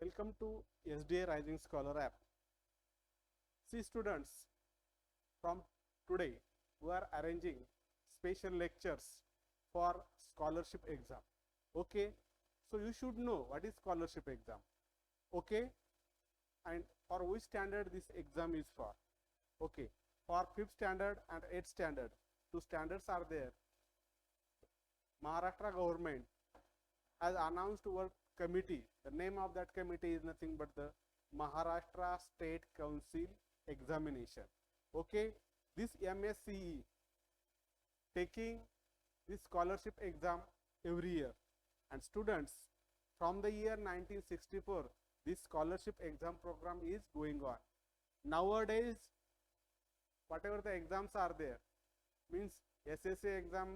Welcome to SDA Rising Scholar app. See students, from today we are arranging special lectures for scholarship exam. Okay, so you should know what is scholarship exam. Okay, and for which standard this exam is for. Okay, for 5th standard and 8th standard, two standards are there. Maharashtra government has announced our committee. The name of that committee is nothing but the Maharashtra State Council Examination. Okay, this MSCE taking this scholarship exam every year, and students from the year 1964 this scholarship exam program is going on. Nowadays, whatever the exams are there, means SSA exam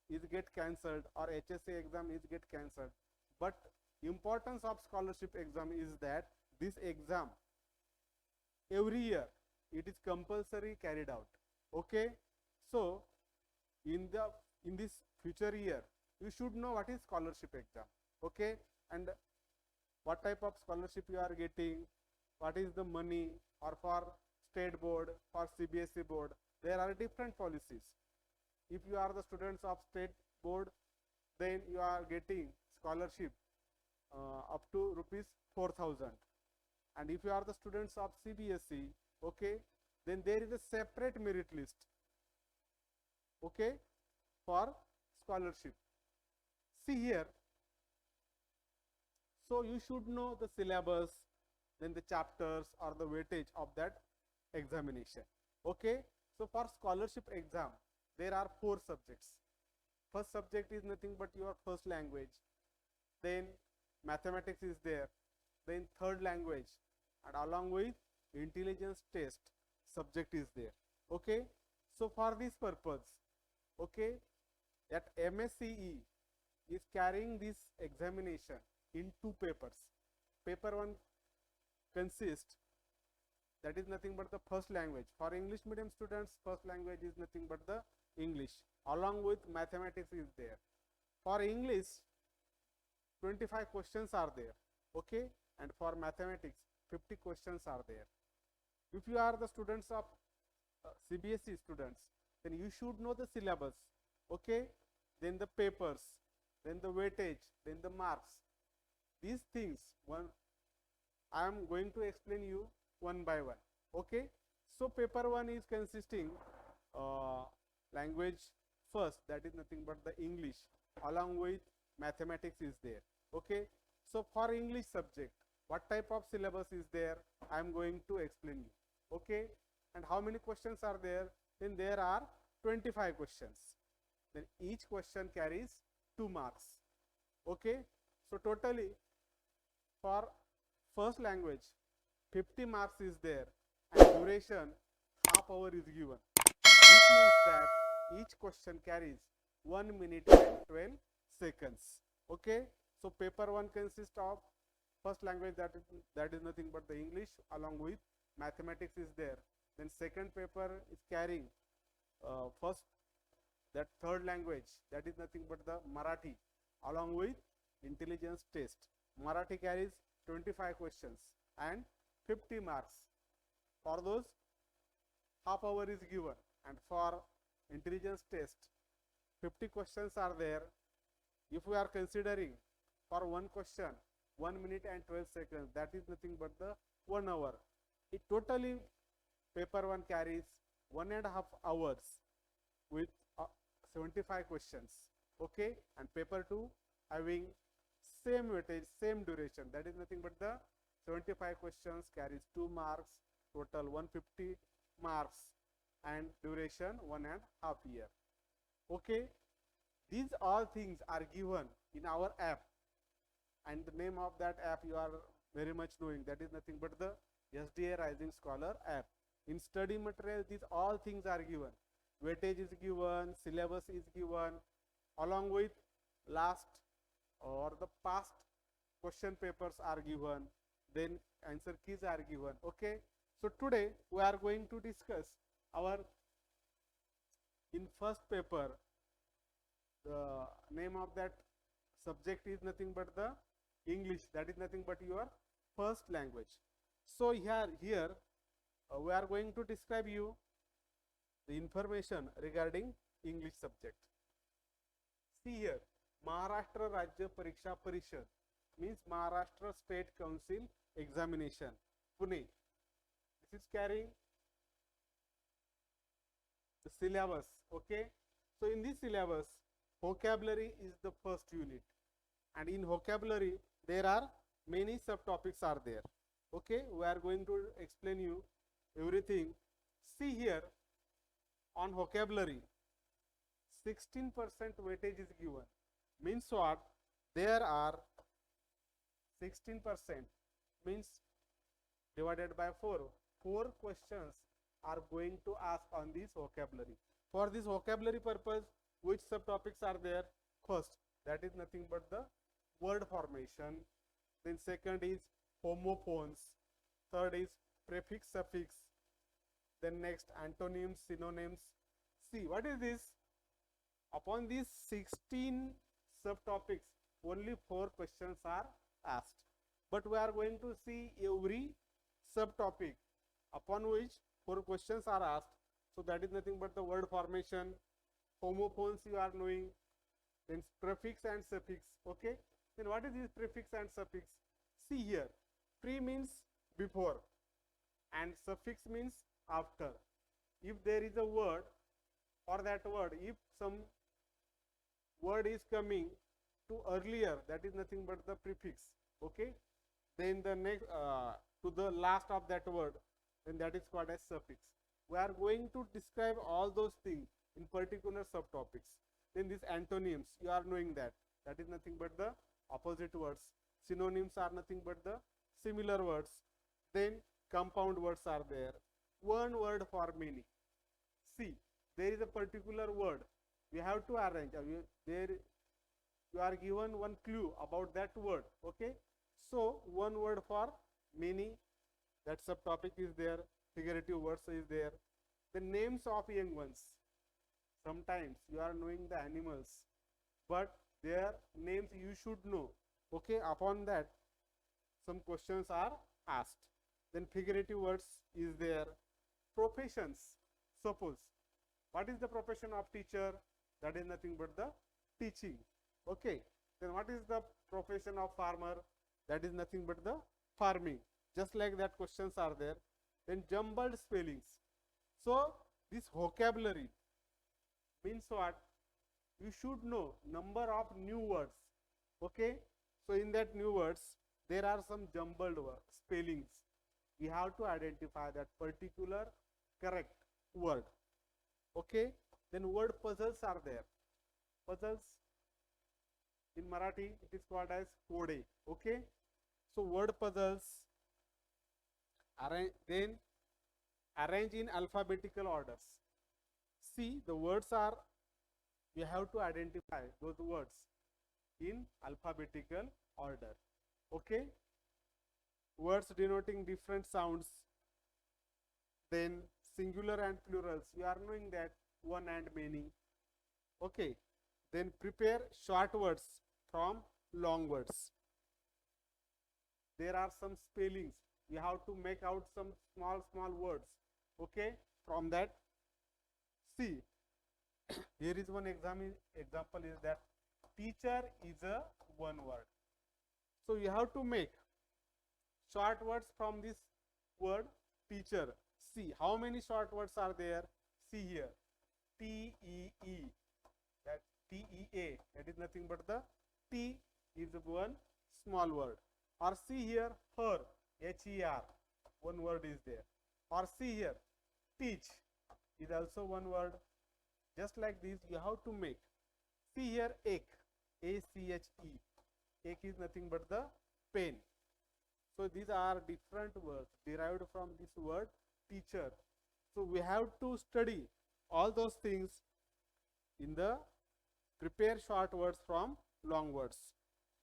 is get cancelled or HSA exam is get cancelled, but importance of scholarship exam is that this exam every year it is compulsory carried out. Okay, so in this future year you should know what is scholarship exam. Okay, and what type of scholarship you are getting, what is the money, or for state board, for CBSE board, there are different policies. If you are the students of state board, then you are getting scholarship up to rupees 4,000, and if you are the students of CBSE, okay, then there is a separate merit list, okay, for scholarship. See here, so you should know the syllabus, then the chapters or the weightage of that examination. Okay, so for scholarship exam there are 4 subjects. First subject is nothing but your first language, then mathematics is there, then third language, and along with intelligence test subject is there. Okay, so for this purpose, okay, that MSCE is carrying this examination in 2 papers. Paper 1 consists, that is nothing but the first language. For English medium students, first language is nothing but the English, along with mathematics is there. For English, 25 questions are there. Okay, and for mathematics 50 questions are there. If you are the students of CBSE students, then you should know the syllabus. Okay, then the papers, then the weightage, then the marks. These things I am going to explain you one by one. Okay, so paper 1 is consisting language first, that is nothing but the English, along with mathematics is there. Okay, so for English subject, what type of syllabus is there, I am going to explain you. Okay, and how many questions are there? Then there are 25 questions. Then each question carries 2 marks. Okay, so totally for first language 50 marks is there, and duration half hour is given. This means that each question carries 1 minute and 12 seconds. Okay, so paper 1 consists of first language, that is nothing but the English, along with mathematics is there. Then second paper is carrying first, that third language, that is nothing but the Marathi, along with intelligence test. Marathi carries 25 questions and 50 marks. For those, half hour is given, and for intelligence test 50 questions are there. If we are considering for one question 1 minute and 12 seconds, that is nothing but the 1 hour. It totally paper 1 carries 1.5 hours with 75 questions. Okay, and paper 2 having same weightage, same duration, that is nothing but the 75 questions carries 2 marks, total 150 marks, and duration 1.5 year. Okay, these all things are given in our app, and the name of that app you are very much knowing, that is nothing but the SDA Rising Scholar app. In study material, these all things are given. Weightage is given, syllabus is given, along with last or the past question papers are given, then answer keys are given. Okay, so today we are going to discuss our, in first paper, the name of that subject is nothing but the English, that is nothing but your first language. So here we are going to describe you the information regarding English subject. See here, Maharashtra Rajya Pariksha Parishad means Maharashtra State Council Examination, Pune. This is carrying the syllabus. Okay, so in this syllabus, vocabulary is the first unit, and in vocabulary there are many subtopics are there. Okay, we are going to explain you everything. See here, on vocabulary 16% weightage is given. Means what? There are 16% means divided by 4. 4 questions are going to ask on this vocabulary. For this vocabulary purpose, which subtopics are there? First, that is nothing but the word formation. Then second is homophones. Third is prefix, suffix. Then next, antonyms, synonyms. See, what is this? Upon these 16 subtopics, only 4 questions are asked. But we are going to see every subtopic upon which 4 questions are asked. So that is nothing but the word formation, homophones you are knowing, then prefix and suffix. Okay. Then what is this prefix and suffix? See here, pre means before and suffix means after. If there is a word, for that word, if some word is coming to earlier, that is nothing but the prefix. Okay. Then the next to the last of that word, then that is called as suffix. We are going to describe all those things in particular subtopics. Then these antonyms, you are knowing that is nothing but the opposite words. Synonyms are nothing but the similar words. Then compound words are there. One word for many. See, there is a particular word. We have to arrange. You are given one clue about that word. Okay. So one word for many. That subtopic is there. Figurative words is there. The names of young ones. Sometimes you are knowing the animals, but their names you should know. Okay. Upon that, some questions are asked. Then figurative words is there. Professions. Suppose, what is the profession of teacher? That is nothing but the teaching. Okay. Then what is the profession of farmer? That is nothing but the farming. Just like that questions are there. Then jumbled spellings. So this vocabulary means what? You should know number of new words. Okay. So in that new words, there are some jumbled spellings. We have to identify that particular correct word. Okay. Then word puzzles are there. Puzzles in Marathi it is called as code. Okay. So word puzzles then arrange in alphabetical orders. See, the words are, we have to identify those words in alphabetical order. Okay. Words denoting different sounds. Then singular and plurals. You are knowing that one and many. Okay. Then prepare short words from long words. There are some spellings. You have to make out some small words. Okay. From that, see, here is one example is that teacher is a one word. So you have to make short words from this word teacher. See how many short words are there. See here, T-E-E, that T-E-A, that is nothing but the T is one small word. Or see here, her, H-E-R, one word is there. Or see here, teach is also one word. Just like this, you have to make. See here, ache, A-C-H-E. Ache is nothing but the pen. So these are different words derived from this word teacher. So we have to study all those things in the prepare short words from long words.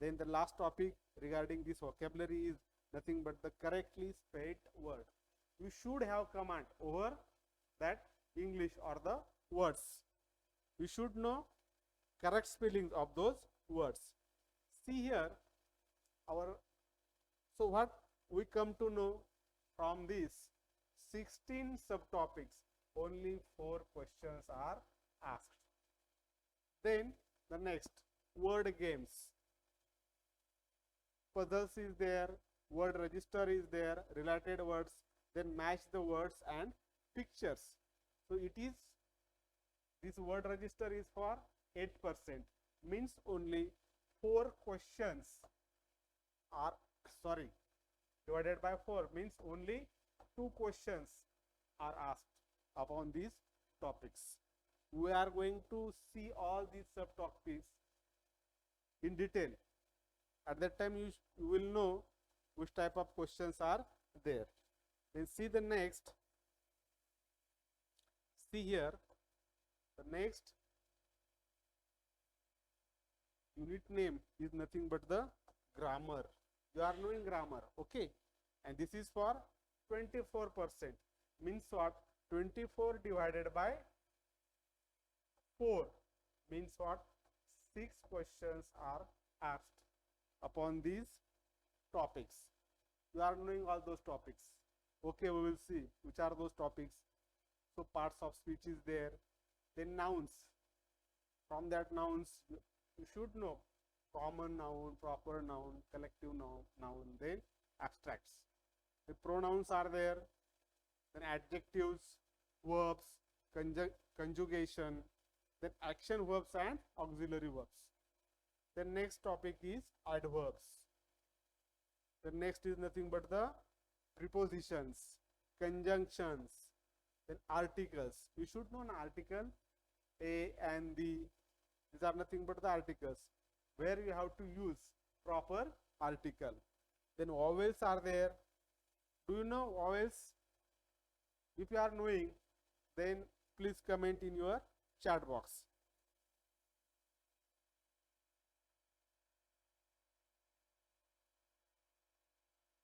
Then the last topic regarding this vocabulary is nothing but the correctly spelled word. You should have command over that English or the words. We should know correct spellings of those words. See here, so what we come to know from these 16 subtopics, only 4 questions are asked. Then the next, word games. Puzzles is there, word register is there, related words, then match the words and pictures. So it is, this word register is for 8%, means only 4 questions are, divided by 4 means only 2 questions are asked upon these topics. We are going to see all these subtopics in detail. At that time you will know which type of questions are there. Then see the next. See here, the next unit name is nothing but the grammar. You are knowing grammar, okay? And this is for 24%. Means what? 24 divided by 4 means what? 6 questions are asked upon these topics. You are knowing all those topics. Okay, we will see which are those topics. So parts of speech is there. Then nouns. From that nouns, you should know common noun, proper noun, collective noun, then abstracts. The pronouns are there, then adjectives, verbs, conjugation, then action verbs and auxiliary verbs. The next topic is adverbs. The next is nothing but the prepositions, conjunctions, then articles. You should know an article, a and the. These are nothing but the articles where you have to use proper article. Then vowels are there. Do you know vowels? If you are knowing, then please comment in your chat box.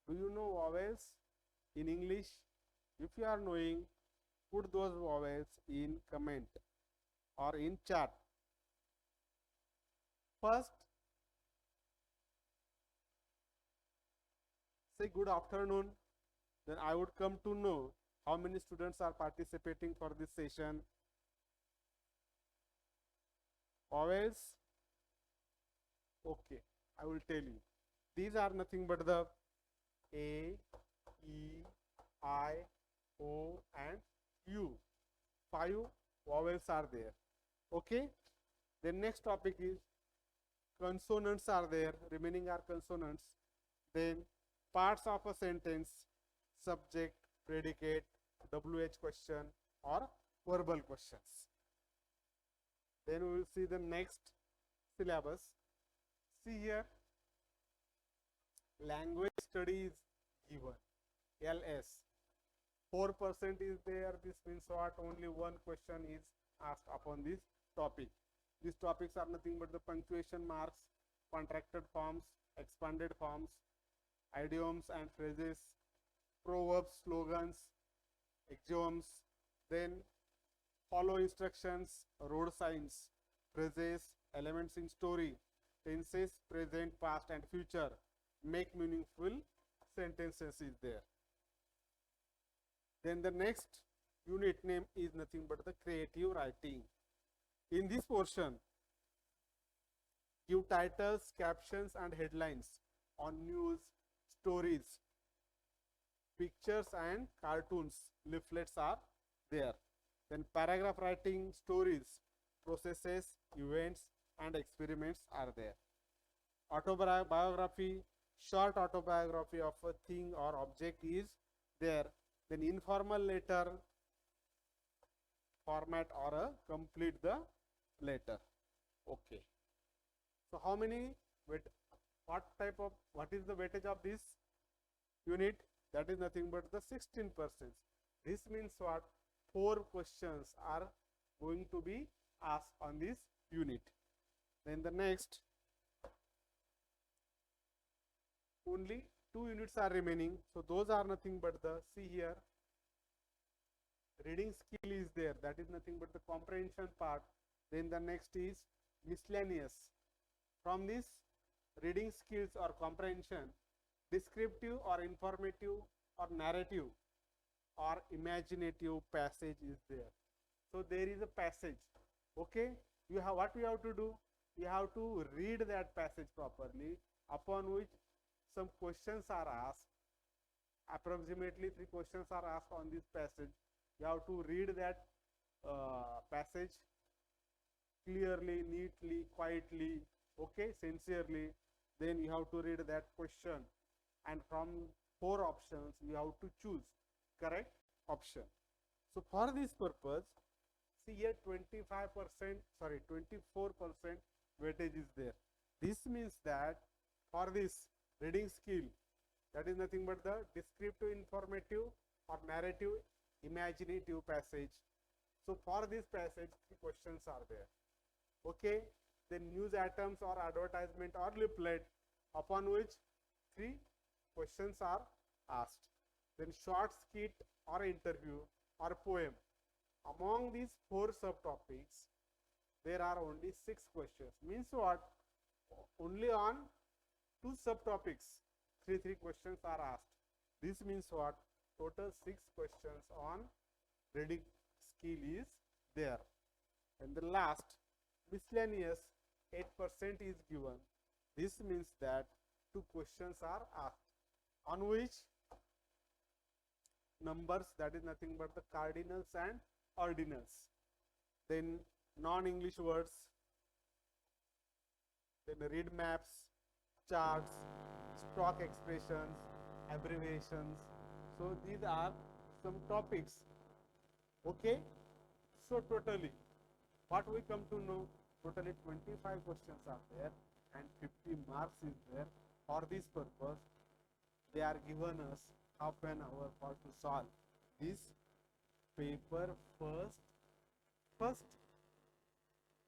Do you know vowels in English? If you are knowing, put those vowels in comment or in chat. First, say good afternoon, then I would come to know how many students are participating for this session. Vowels, okay, I will tell you. These are nothing but the A, E, I, O and U. 5 vowels are there. Okay. The next topic is consonants are there. Remaining are consonants. Then parts of a sentence, subject, predicate, WH question or verbal questions. Then we will see the next syllabus. See here, language studies given, LS. 4% is there. This means what? Only 1 question is asked upon this topic. These topics are nothing but the punctuation marks, contracted forms, expanded forms, idioms and phrases, proverbs, slogans, axioms, then follow instructions, road signs, phrases, elements in story, tenses, present, past and future, make meaningful sentences is there. Then the next unit name is nothing but the creative writing. In this portion, give titles, captions and headlines on news, stories, pictures and cartoons, leaflets are there. Then paragraph writing, stories, processes, events and experiments are there. Autobiography, short autobiography of a thing or object is there. Then informal letter, format or a complete the letter. Okay. So how many, what is the weightage of this unit? That is nothing but the 16%. This means what? 4 questions are going to be asked on this unit. Then the next, only 2 units are remaining. So those are nothing but the, see here, reading skill is there. That is nothing but the comprehension part. Then the next is miscellaneous. From this reading skills or comprehension, descriptive or informative or narrative or imaginative passage is there. So there is a passage. Okay, you have what we have to do? We have to read that passage properly, upon which some questions are asked. Approximately 3 questions are asked on this passage. You have to read that passage clearly, neatly, quietly, okay, sincerely. Then you have to read that question, and from 4 options you have to choose correct option. So for this purpose, see here 25%, sorry, 24% weightage is there. This means that for this reading skill, that is nothing but the descriptive, informative or narrative, imaginative passage. So for this passage, 3 questions are there. Okay, then news items or advertisement or leaflet, upon which 3 questions are asked. Then short skit or interview or poem. Among these 4 subtopics, there are only 6 questions. Means what? Only on 2 subtopics, 3 questions are asked. This means what? Total 6 questions on reading skill is there. And the last, miscellaneous, 8% is given. This means that 2 questions are asked, on which numbers, that is nothing but the cardinals and ordinals. Then non-English words, then read maps, charts, stock expressions, abbreviations. So these are some topics. Okay, so totally what we come to know, totally 25 questions are there and 50 marks is there. For this purpose, they are given us half an hour for to solve this paper first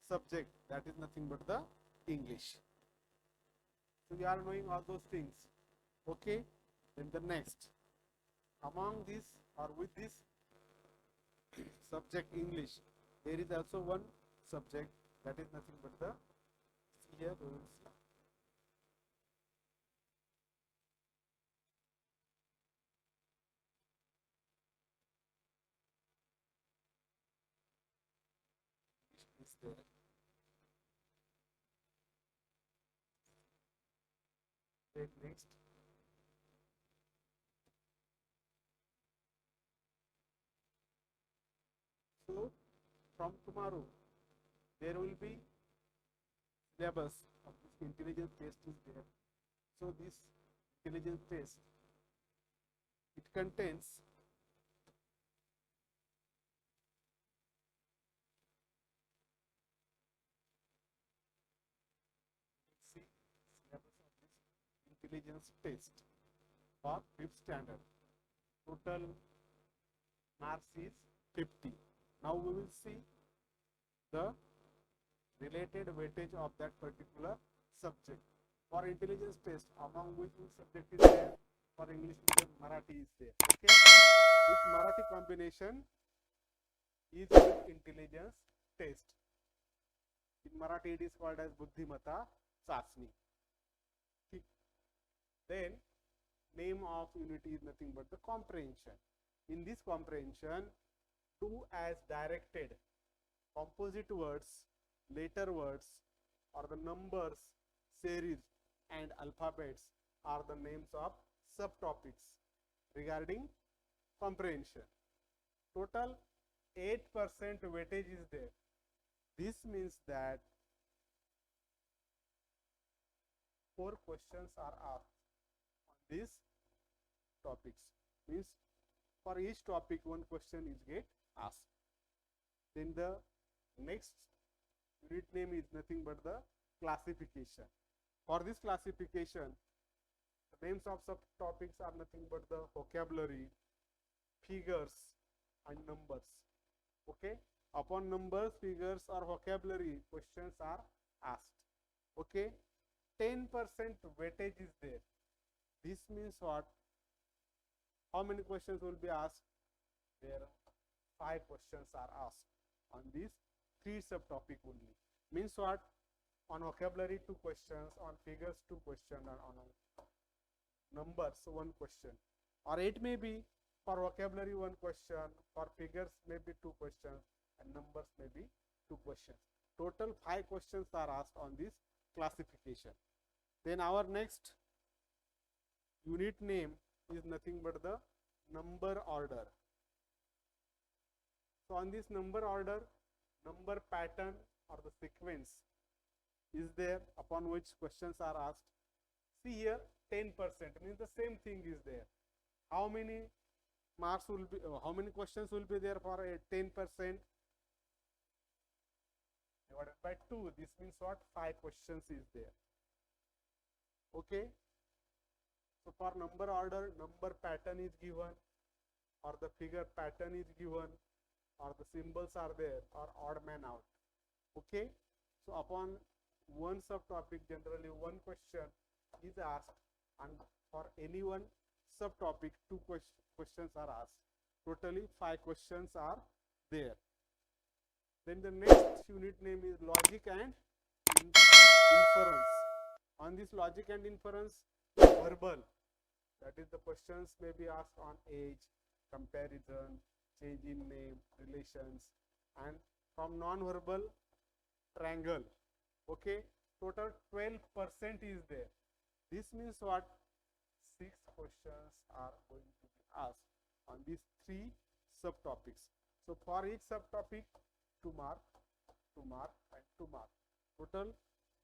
subject, that is nothing but the English. So you are knowing all those things. Okay, then the next, among this or with this subject English, there is also one subject, that is nothing but the, here we will see, is there. Then next, so from tomorrow there will be syllabus of this intelligence test is there. So this intelligence test, it contains see syllabus of this intelligence test for 5th standard. Total marks is 50. Now we will see the related weightage of that particular subject. For intelligence test, among which subject is there? For English medium, Marathi is there. Okay, which Marathi combination is with intelligence test. In Marathi it is called as Buddhimata Chachni. Then name of unit is nothing but the comprehension. In this comprehension, do as directed. Composite words, letter words, or the numbers, series and alphabets are the names of subtopics regarding comprehension. Total 8% weightage is there. This means that 4 questions are asked on these topics. Means for each topic 1 question is get asked. Then the next unit name is nothing but the classification. For this classification, the names of subtopics are nothing but the vocabulary, figures and numbers. Okay, upon numbers, figures or vocabulary, questions are asked. Okay, 10% weightage is there. This means what? How many questions will be asked? There 5 questions are asked on these 3 subtopic only. Means what? On vocabulary 2 questions, on figures 2 questions, and on numbers one question, or it may be for vocabulary one question, for figures maybe two questions, and numbers may be two questions. Total 5 questions are asked on this classification. Then our next unit name is nothing but the number order. So on this number order, number pattern or the sequence is there upon which questions are asked. See here, 10% means the same thing is there. How many marks will be, how many questions will be there for a 10%? Divided by 2. This means what? 5 questions is there. Okay. So for number order, number pattern is given, or the figure pattern is given, or the symbols are there, or odd man out. Okay. So upon one subtopic, generally one question is asked, and for any one subtopic, 2 questions are asked. Totally 5 questions are there. Then the next unit name is logic and inference. On this logic and inference, verbal, that is the questions may be asked on age, comparison, change in name, relations, and from non-verbal, triangle. Okay, total 12% is there. This means what? 6 questions are going to be asked on these 3 subtopics. So for each subtopic, 2 mark, 2 mark, and 2 mark. Total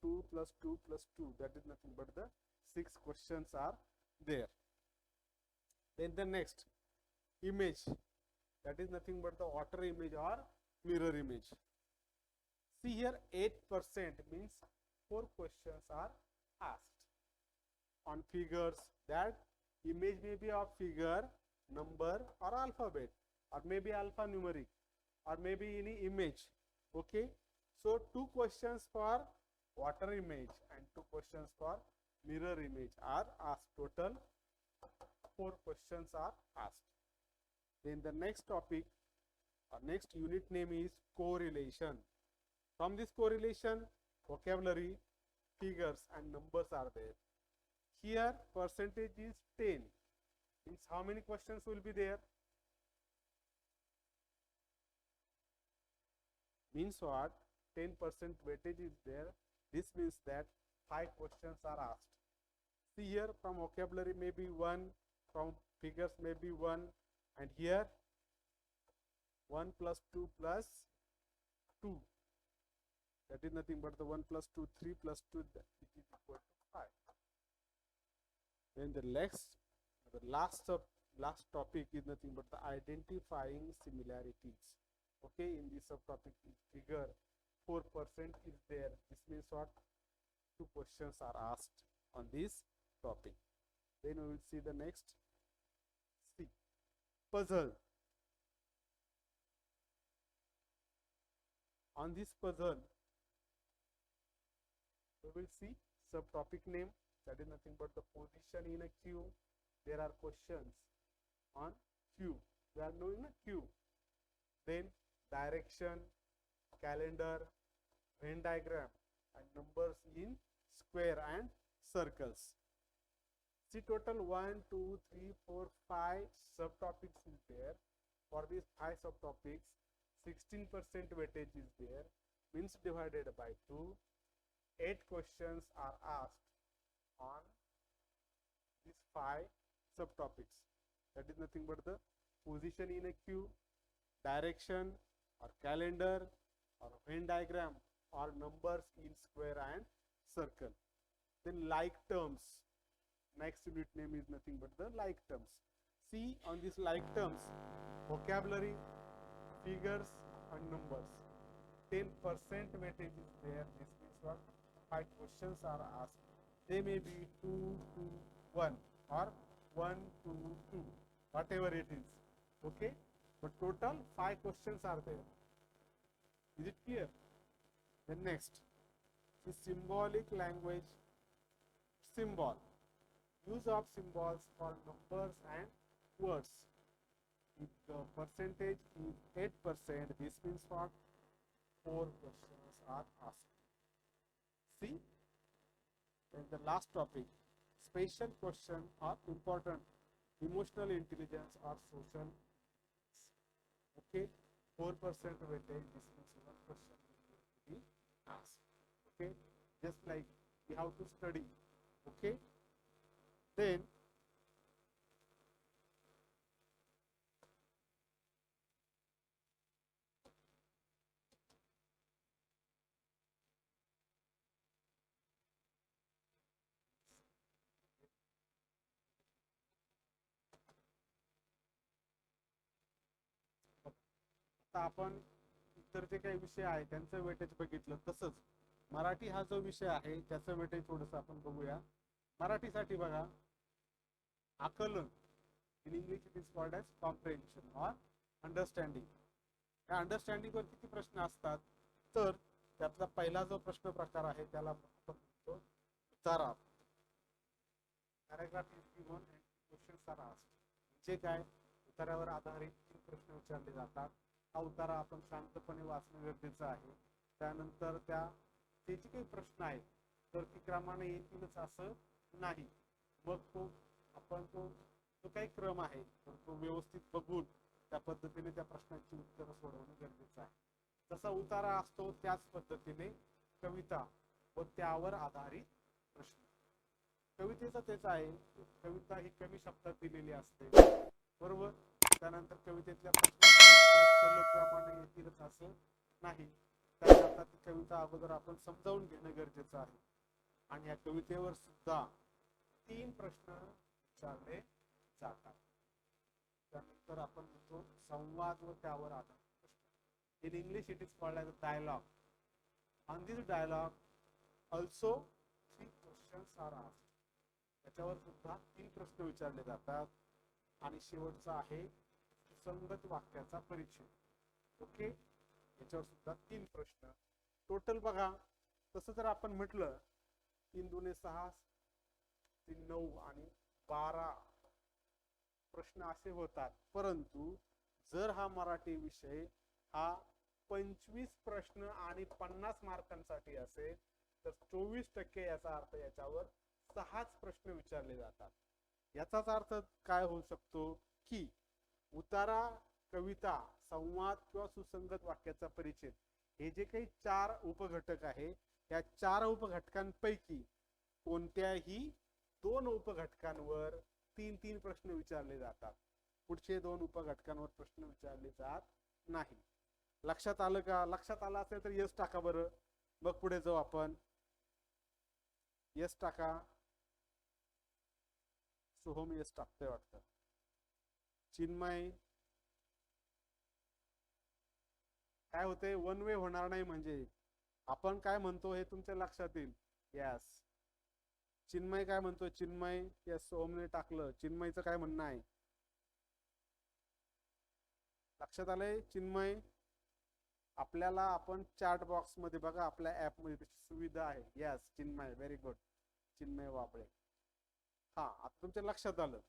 2 plus 2 plus 2. That is nothing but the 6 questions are there. Then the next, image. That is nothing but the water image or mirror image. See here, 8% means 4 questions are asked. On figures, that image may be of figure, number, or alphabet, or maybe alphanumeric, or maybe any image. Okay. So 2 questions for water image and 2 questions for mirror image are asked. Total 4 questions are asked. Then the next topic, or next unit name is correlation. From this correlation, vocabulary, figures, and numbers are there. Here percentage is 10. Means how many questions will be there? Means what? 10% weightage is there. This means that 5 questions are asked. See here, from vocabulary may be 1, from figures may be 1, and here 1 plus 2 plus 2. That is nothing but the 1 plus 2, 3 plus 2, which is equal to 5. Then the last topic is nothing but the identifying similarities. Okay, in this subtopic figure, 4% is there. This means what? 2 questions are asked on this topic. Then we will see the next. C. Puzzle. On this puzzle, we will see subtopic name, that is nothing but the position in a queue. There are questions on queue. We are knowing a queue. Then direction, calendar, Venn diagram, and numbers in square and circles. See, total 1, 2, 3, 4, 5 subtopics is there. For these 5 subtopics, 16% weightage is there, means divided by 2. 8 questions are asked on these 5 subtopics. That is nothing but the position in a queue, direction, or calendar, or Venn diagram, or numbers in square and circle. Then like terms. Next unit name is nothing but the like terms. See, on these like terms, vocabulary, figures, and numbers. 10% weightage is there. This means what? 5 questions are asked. They may be 2, 2, 1, or 1, 2, 2, whatever it is. Okay? But total 5 questions are there. Is it clear? Then next, the symbolic language. Symbol. Use of symbols for numbers and words. If the percentage is 8%, this means what? 4 questions are asked. See? Then the last topic, special question or important emotional intelligence or social. Okay, 4% weightage. This means one question will be asked. Okay, just like we have to study. Okay, then आता आपण इतर जे काही विषय आहे त्यांचं weightage बघितलं, तसंच मराठी हा जो विषय आहे त्याचं वेटेज थोडंसं आपण बघूया. मराठीसाठी बघा, आकलन, in English it is called as comprehension or understanding. या अंडरस्टँडिंग वर किती प्रश्न असतात, तर त्यातला पहिला जो प्रश्न प्रकार आहे त्याला आपण म्हणतो उतारा. Paragraph is given and questions are asked. म्हणजे काय, उतारावर आधारित तीन प्रश्न विचारले जातात. हा उतारा आपण शांतपणे वाचणं गरजेचं आहे. त्यानंतर ते जे काही प्रश्न आहेत तर ती क्रमाने येतीलच असं नाही. मग तो काही क्रम आहे तर तो व्यवस्थित बघून त्या पद्धतीने त्या प्रश्नांची उत्तरं सोडवणं गरजेचं आहे. जसा उतारा असतो त्याच पद्धतीने कविता व त्यावर आधारित प्रश्न. कवितेचं तेच आहे, कविता ही कमी शब्दात दिलेली असते, बरोबर. त्यानंतर कवितेतल्या प्रश्नांप्रमाणे येतीलच असं नाही. त्याकरता ती कविता अगोदर आपण समजावून घेणं गरजेचं आहे. आणि या कवितेवर सुद्धा 3 प्रश्न विचारले जातात. त्यानंतर आपण म्हणतो संवाद व त्यावर आधारित प्रश्न. In English it is called as dialogue. On this dialogue also 3 questions are asked. त्याच्यावर सुद्धा 3 प्रश्न विचारले जातात. आणि शेवटचा आहे सुसंगत वाक्याचा परिचय. ओके, याच्यावर सुद्धा 3 प्रश्न. टोटल बघा, तसं जर आपण म्हटलं 3 दुने 6, 3 9 आणि 12 प्रश्न असे होतात. परंतु जर हा मराठी विषय हा 25 प्रश्न आणि 50 मार्कांसाठी असेल तर 24% याचा अर्थ याच्यावर 6च प्रश्न विचारले जातात. याचाच अर्थ काय होऊ शकतो की उतारा, कविता, संवाद किंवा सुसंगत वाक्याचा परिचय हे जे काही 4 उपघटक आहे, या 4 उपघटकांपैकी कोणत्याही 2 उपघटकांवर 3 प्रश्न विचारले जातात. पुढचे 2 उपघटकांवर प्रश्न विचारले जात नाही. लक्षात आलं का? लक्षात आलं असेल तर यस टाका बरं. मग पुढे जाऊ आपण. यस टाका. सोहम यस टाकतोय वाटतं. चिन्मय, काय होते, वन वे होणार नाही. म्हणजे आपण काय म्हणतो हे तुमच्या लक्षात येईल. यस. चिन्मय काय म्हणतो? चिन्मय यस, सोहमने टाकलं. चिन्मयचं काय म्हणणं आहे? लक्षात आलंय चिन्मय? आपल्याला आपण चॅट बॉक्स मध्ये बघा, आपल्या ऍप मध्ये त्याची सुविधा आहे. यस चिन्मय, व्हेरी गुड. चिन्मय वाबळे. हा, आता तुमच्या लक्षात आलं.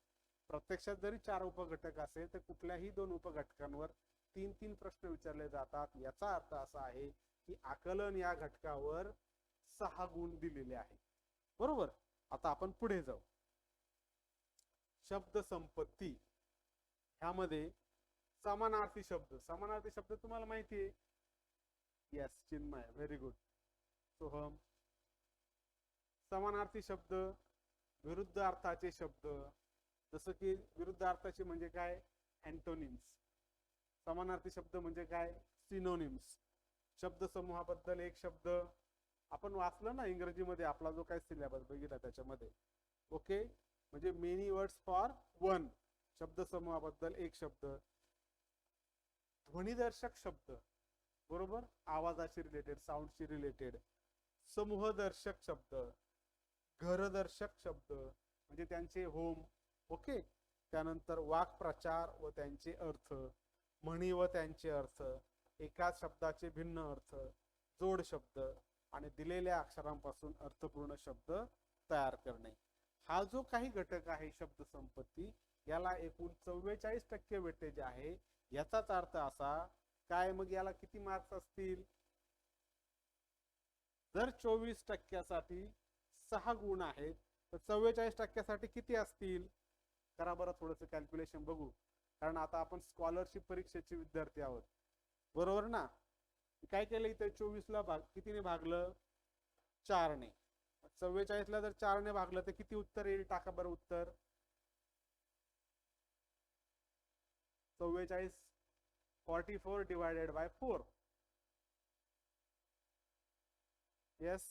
प्रत्यक्षात जरी 4 उपघटक असेल तर कुठल्याही 2 उपघटकांवर 3 प्रश्न विचारले जातात. याचा अर्थ असा आहे की आकलन या घटकावर 6 गुण दिलेले आहेत, बरोबर. आता आपण पुढे जाऊ. शब्द संपत्ती, ह्यामध्ये समानार्थी शब्द. समानार्थी शब्द तुम्हाला माहिती आहे. यस चिन्मय, व्हेरी गुड. सोहम, समानार्थी शब्द, विरुद्ध अर्थाचे शब्द. जसं की विरुद्ध अर्थाचे म्हणजे काय? अँटोनिम्स. समानार्थी शब्द म्हणजे काय? सिनोनिम्स. शब्द समूहाबद्दल एक शब्द आपण वाचलं ना इंग्रजीमध्ये, आपला जो काही सिलेबस बघितला त्याच्यामध्ये. ओके, म्हणजे मेनी वर्ड्स फॉर वन. शब्द समूहाबद्दल एक शब्द. ध्वनिदर्शक शब्द, बरोबर, आवाजाशी रिलेटेड, साऊंडशी रिलेटेड. समूहदर्शक शब्द, घरदर्शक शब्द म्हणजे त्यांचे होम. ओके, त्यानंतर वाक्प्रचार व त्यांचे अर्थ, म्हणी व त्यांचे अर्थ, एकाच शब्दाचे भिन्न अर्थ, जोड शब्द आणि दिलेल्या अक्षरांपासून अर्थपूर्ण शब्द तयार करणे. हा जो काही घटक आहे शब्द संपत्ती, याला एकूण 44% वेटेज आहे. याचाच अर्थ असा काय, मग याला किती मार्क्स असतील? जर 24% साठी 6 गुण आहेत तर 44% किती असतील? करा बरं थोडंसं कॅल्क्युलेशन बघू, कारण आता आपण स्कॉलरशिप परीक्षेचे विद्यार्थी आहोत, बरोबर ना? काय केलं इथे 24ला कितीने भागलं? 4ने. 44ला जर 4ने भागलं तर किती उत्तर येईल? टाका बरं उत्तर. 44 44 divided by 4. Yes,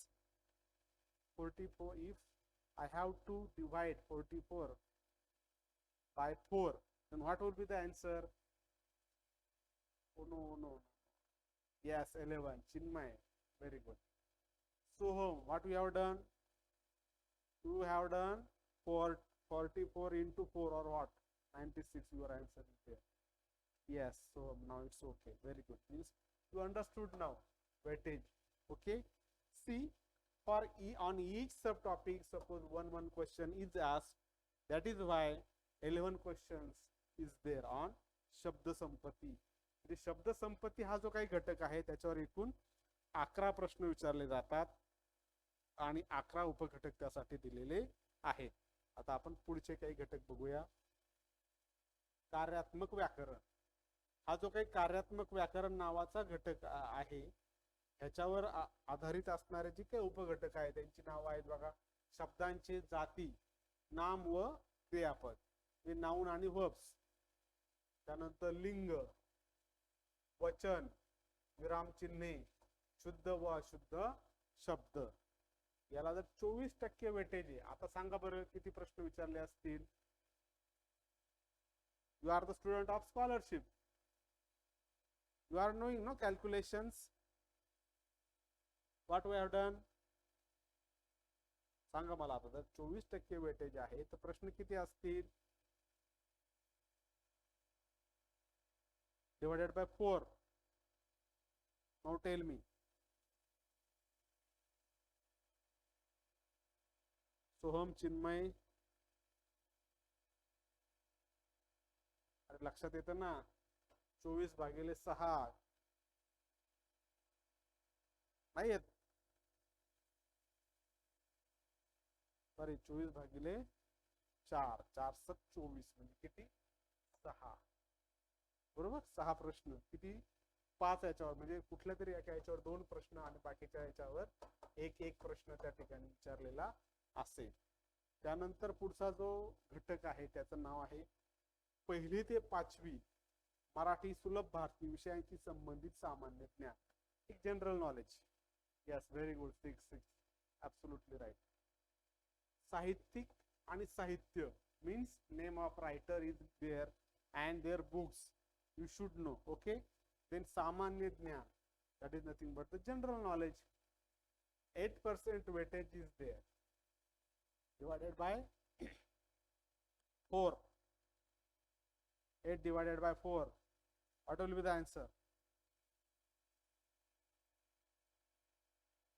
44. If I have to divide 44 by 4, then what will be the answer? Oh no. Yes, 11. Chinmay, very good. So what we have done? You have done 44 into 4 or what? 96. Your answer is there. Yes, so now it's okay. Very good. Means you understood now weightage. Okay. See, for on each subtopic, suppose one question is asked. That is why 11 questions is there on शब्द संपत्ती. म्हणजे शब्द संपत्ती हा जो काही घटक आहे त्याच्यावर एकूण 11 प्रश्न विचारले जातात आणि 11 उपघटक त्यासाठी दिलेले आहेत. आता आपण पुढचे काही घटक बघूया. कार्यात्मक व्याकरण हा जो काही कार्यात्मक व्याकरण नावाचा घटक आहे ह्याच्यावर आधारित असणारे जे काही उपघटक आहेत त्यांची नाव आहेत बघा. शब्दांचे जाती, नाम व क्रियापद, हे नाउन आणि वर्ब्स. त्यानंतर लिंग, वचन, विरामचिन्हे, शुद्ध व अशुद्ध शब्द. याला जर 24% वेटेज आहे. आता सांगा बरं किती प्रश्न विचारले असतील? You are the student of scholarship. You are knowing no calculations. What we have done? सांगा मला आता जर 24% वेटेज आहे तर प्रश्न किती असतील? Divided by 4. Now tell me. सोहम, चिन्मय, अरे लक्षात येतं ना? 24/6 नाही येत. सॉरी 24/4 4/7 24 म्हणजे किती? 6. बरोबर. 6 प्रश्न किती? 5 याच्यावर म्हणजे कुठल्या तरी एका याच्यावर 2 प्रश्न आणि बाकीच्या याच्यावर एक प्रश्न त्या ठिकाणी विचारलेला असेल. त्यानंतर पुढचा जो घटक आहे त्याचं नाव आहे 1ली ते 5वी मराठी सुलभ भारतीय विषयांशी संबंधित सामान्य ज्ञान, एक general knowledge. Yes, very good. 6 absolutely right. साहित्यिक आणि साहित्य means name of writer is there and their books you should know. Okay, then samanya jnan, that is nothing but the general knowledge. 8% weightage is there, divided by 4. 8 divided by 4, what will be the answer?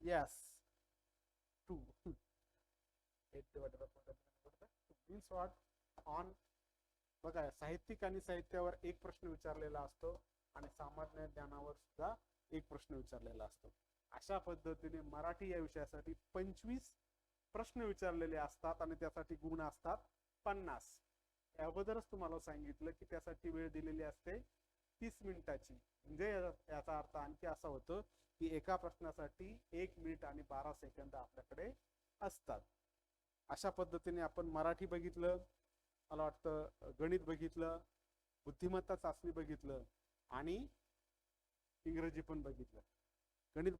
Yes, 2. 8 divided by 4 means what? On बघा, साहित्यिक आणि साहित्यावर एक प्रश्न विचारलेला असतो आणि सामान्य ज्ञानावर सुद्धा एक प्रश्न विचारलेला असतो. अशा पद्धतीने मराठी या विषयासाठी 25 प्रश्न विचारलेले असतात आणि त्यासाठी गुण असतात 50. अगोदरच तुम्हाला सांगितलं की त्यासाठी वेळ दिलेली असते 30 मिनिटाची. म्हणजे याचा अर्थ आणखी असा होतो की एका प्रश्नासाठी 1 मिनिट आणि 12 सेकंद आपल्याकडे असतात. अशा पद्धतीने आपण मराठी बघितलं, मला वाटतं गणित बघितलं, बुद्धिमत्ता चाचणी बघितलं आणि इंग्रजी पण बघितलं. गणित